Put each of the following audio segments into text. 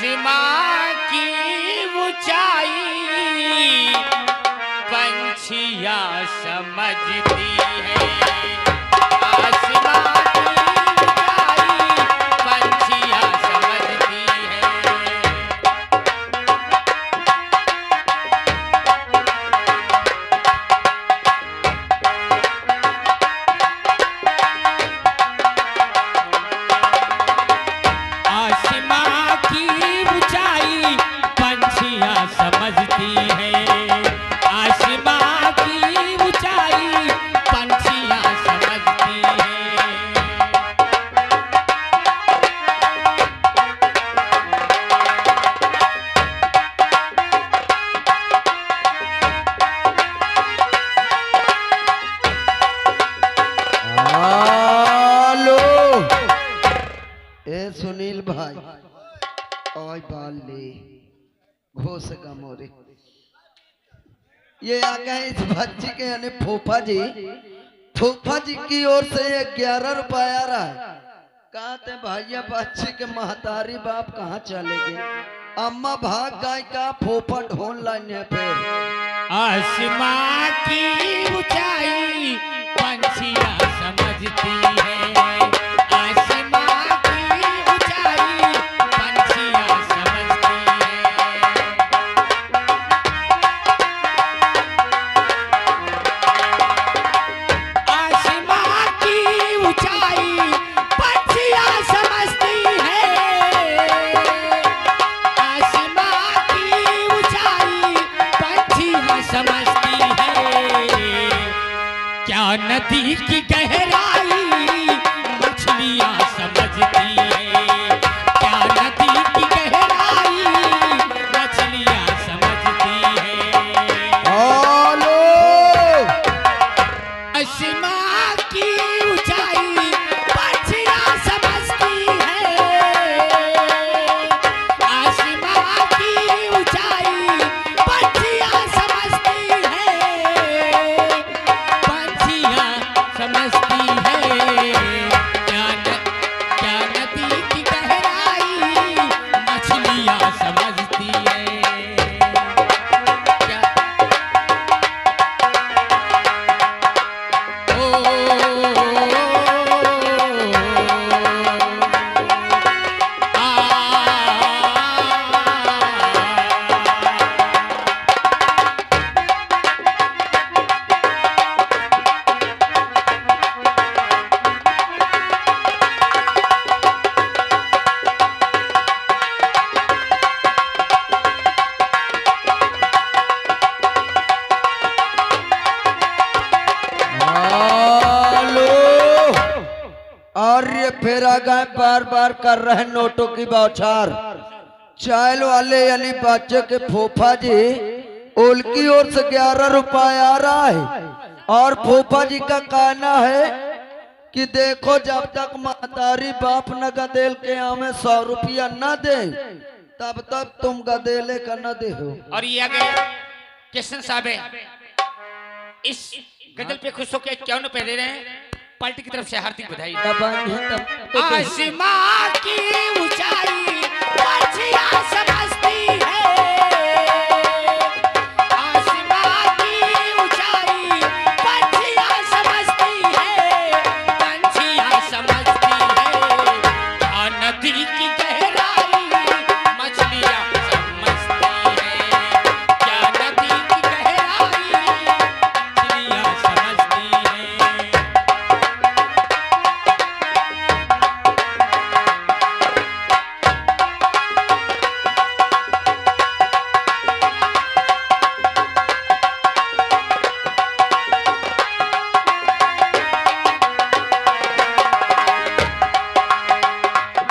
आसमां की ऊंचाई पंछियां समझती है। आसमां की ऊंचाई पंछियां समझती है। आसमां की ऊंचाई पंछियां समझती है। आसमां की ऊंचाई पंछियां समझती है। हेलो ए सुनील भाई ओए बाल ले घोष का मोरे ये आ गए इस बच्ची के यानी फूफा जी की ओर से ये 11 रुपया आ रहा है। कहते भैया बच्ची के महतारी बाप कहाँ चले गए। अम्मा भाग गई का फूफा ढोल लाने फिर। आसमां की ऊंचाई पंछियां समझती है। आसमां की ऊंचाई पंछियां समझती है। आसमां की ऊंचाई पंछियां समझती है। आसमां की ऊंचाई पंछियां समझती है। क्या नदी की गहराई मछलियां समझती है। क्या नदी की गहराई मछलियां समझती है। हेलो आसमां की ऊंचाई पंछियां समझती है। आसमां की ऊंचाई पंछियां समझती है। पंछियां समझती है। क्या नदी की गहराई मछलियां समझती है। क्या हेलो और ये फिर आ गए बार बार कर रहे नोटों की बौछार। चायल वाले यानी बच्चे के फूफा जी उनकी ओर से 11 रुपया आ रहा है। और फूफा जी का कहना है कि देखो जब तक महतारी बाप न गदेल के हमें 100 रुपया न दे तब तक तुम गदेले का न दे हो। और ये आगे किशन साहब है। इस गजल पे खुश होकर 51 रुपए दे रहे हैं। पार्टी की तरफ से हार्दिक बधाई। आसमां की ऊंचाई पंछियां समझती है। आसमां की ऊंचाई पंछियां समझती है। पंछियां समझती है। और नदी की गहराई मछलियां समझती है। क्या नदी की गहराई मछलियां समझती है।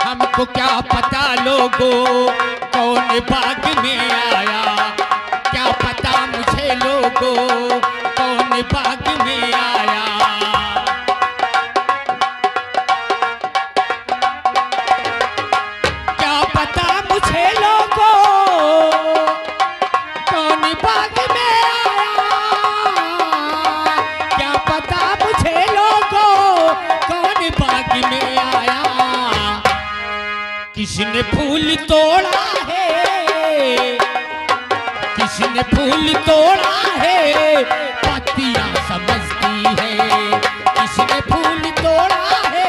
हमको क्या पता लोगों कौन बाग में आया। क्या पता मुझे लोगों कौन बाग में आया। क्या पता मुझे लोगों कौन बाग में आया। क्या पता मुझे लोगों कौन बाग में आया। किस किसने फूल तोड़ा है, किसने फूल तोड़ा है, पत्तियां समझती है। किसने फूल तोड़ा है,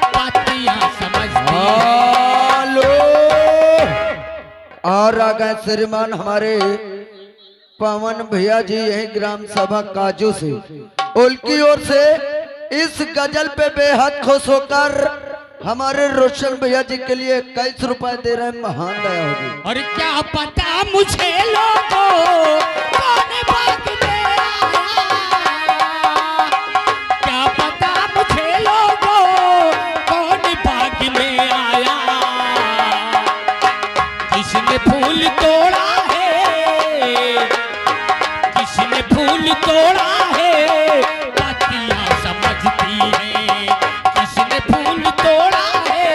पत्तियां समझती है। लो और आ गए श्रीमान हमारे पवन भैया जी यही ग्राम सभा काजू से, उनकी ओर से इस गजल पे बेहद खुश होकर हमारे रोशन भैया जी के लिए 21 रुपए दे रहे हैं। महान दया होगी। और क्या पता मुझे लोगों कौन बाग में आया, क्या पता मुझे लोगों कौन बाग में आया। किसने फूल तोड़ा है, किसने फूल तोड़ा है, पत्तियां समझती है। किसने फूल तोड़ा है,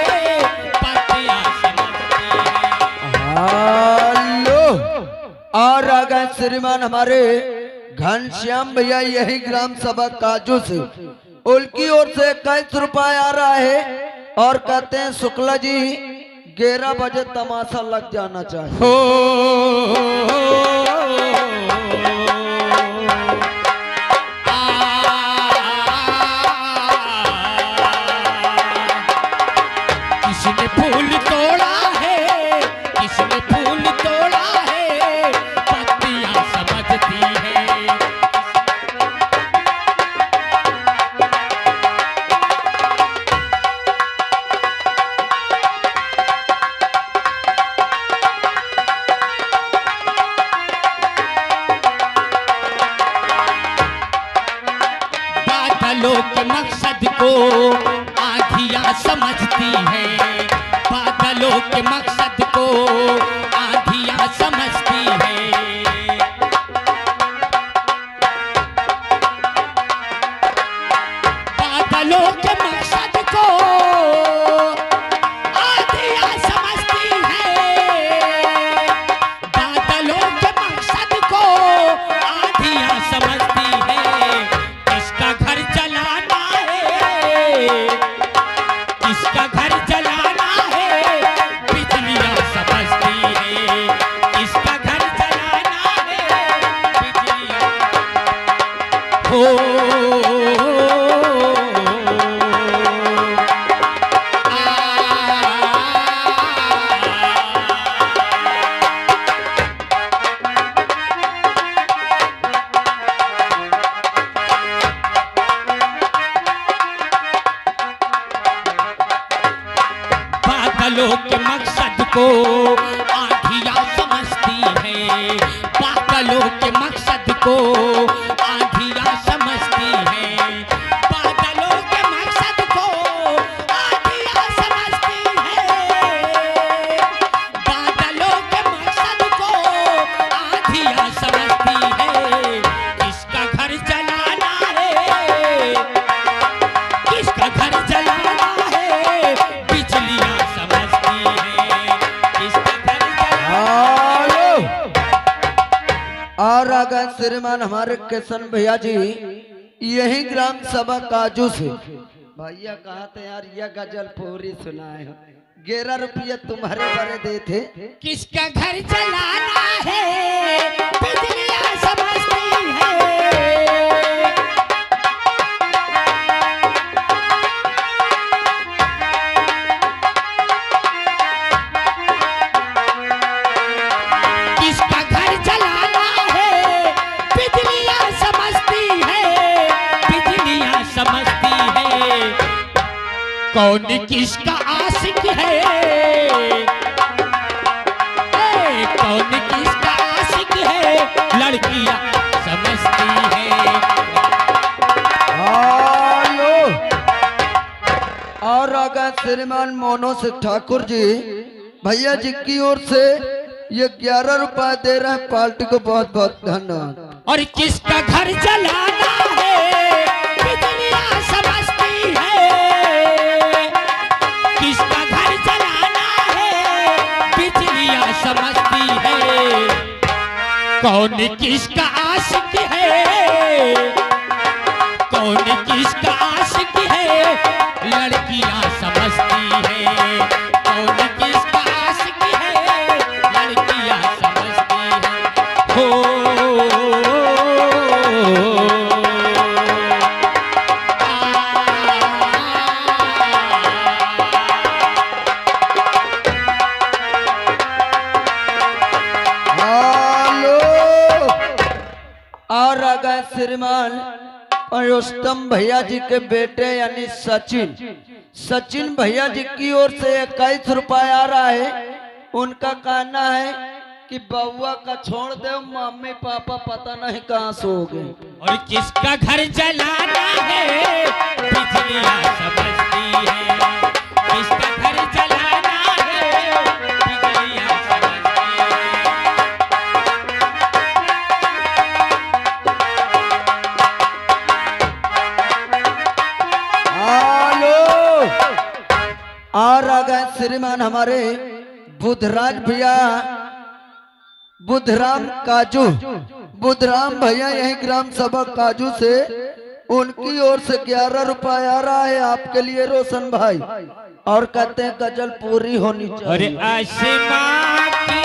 पत्तियां समझती है। हेलो और आ गए श्रीमान हमारे घनश्याम भैया यही ग्राम सभा काजू से, उनकी ओर से 21 रुपए आ रहा है और कहते हैं शुक्ला जी 11 बजे तमाशा लग जाना चाहिए। हो किसने फूल तोड़ा है, किसने फूल तोड़ा है, पत्तियां समझती है। बादलों के मकसद को आँधियाँ समझती है, बादलों के मकसद को आँधियाँ समझती है। बादलों के मकसद को आँधियाँ समझती है, बादलों के मकसद को आँधियाँ समझती है। किसका घर जलाना है, किसका घर जलाना है, बिजलियां समझती है। किसका घर जलाना है, बिजलियां हो बादलों के मकसद को आँधियाँ समझती है, बादलों के मकसद को आँधियाँ समझती है। बादलों के मकसद को आँधियाँ समझती है, बादलों के मकसद को आँधियाँ समझती है। किसका घर जलाना है, किसका घर जलाना है, बिजलियां समझती है। किसका घर जलाना हेलो और आ गए श्रीमान हमारे किशन भैया जी यही ग्राम सभा काजू से। भैया कहा थे यार यह गजल पूरी सुनाए हो, 11 रुपये तुम्हारे बारे दे थे। किसका घर जलाना है, बिजलियां समझती है। किसका घर जलाना है, बिजलियां समझती है, बिजलियां समझती है। कौन किसका आशिक है, कौन किसका आशिक है, लड़कियां समझती है। हेलो और आ गए श्रीमान मोनो से ठाकुर जी भैया जी की ओर से ये 11 रुपए दे रहे हैं। पार्टी को बहुत बहुत धन्यवाद। और किसका घर जलाना है, बिजलियां समझती है। किसका घर जलाना है, बिजलियां समझती है। कौन किसका आशिक है, कौन किसका आशिक है, लड़कियां समझती है। कौन किसका गए श्रीमान रुस्तम भैया जी के बेटे यानी सचिन। सचिन भैया जी की ओर से 21 रुपया आ रहा है। उनका कहना है कि बउआ का छोड़ दो, मम्मी पापा पता नहीं कहाँ सो गए। और किसका घर जलाना है बिजलियां समझती है, किसका घर जलाना है बिजलियां समझती है। हेलो, और आ गए श्रीमान हमारे बुधराज भैया, बुधराम काजू, बुधराम भैया यही ग्राम सभा काजू से। उनकी ओर से 11 रुपया आ रहा है आपके लिए रोशन भाई। और कहते हैं गजल पूरी होनी चाहिए। और आसमां की